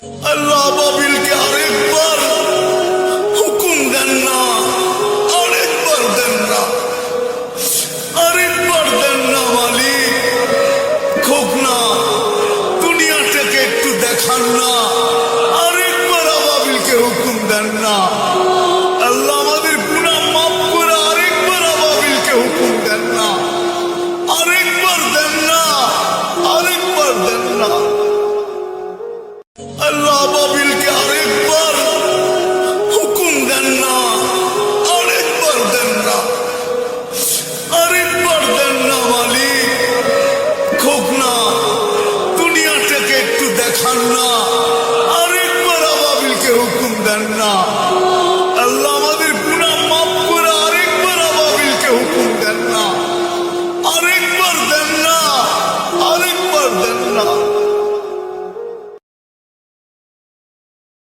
আল্লাহ বাবিলকে আরেকবার হুকুম দেন না, আরেকবার দেন না, আরেকবার দেন না মালিক, খোক না, দুনিয়াটাকে একটু দেখান না, আরেকবার আবাবিলকে হুকুম দেন না। আল্লাহ আমাদের গুনাহ মাফ করে আরেকবার আবাবিলকে হুকুম দেন না, আরেকবার দেন না, আরেকবার দেন না। আল্লাহ বাবিলকে আরেকবার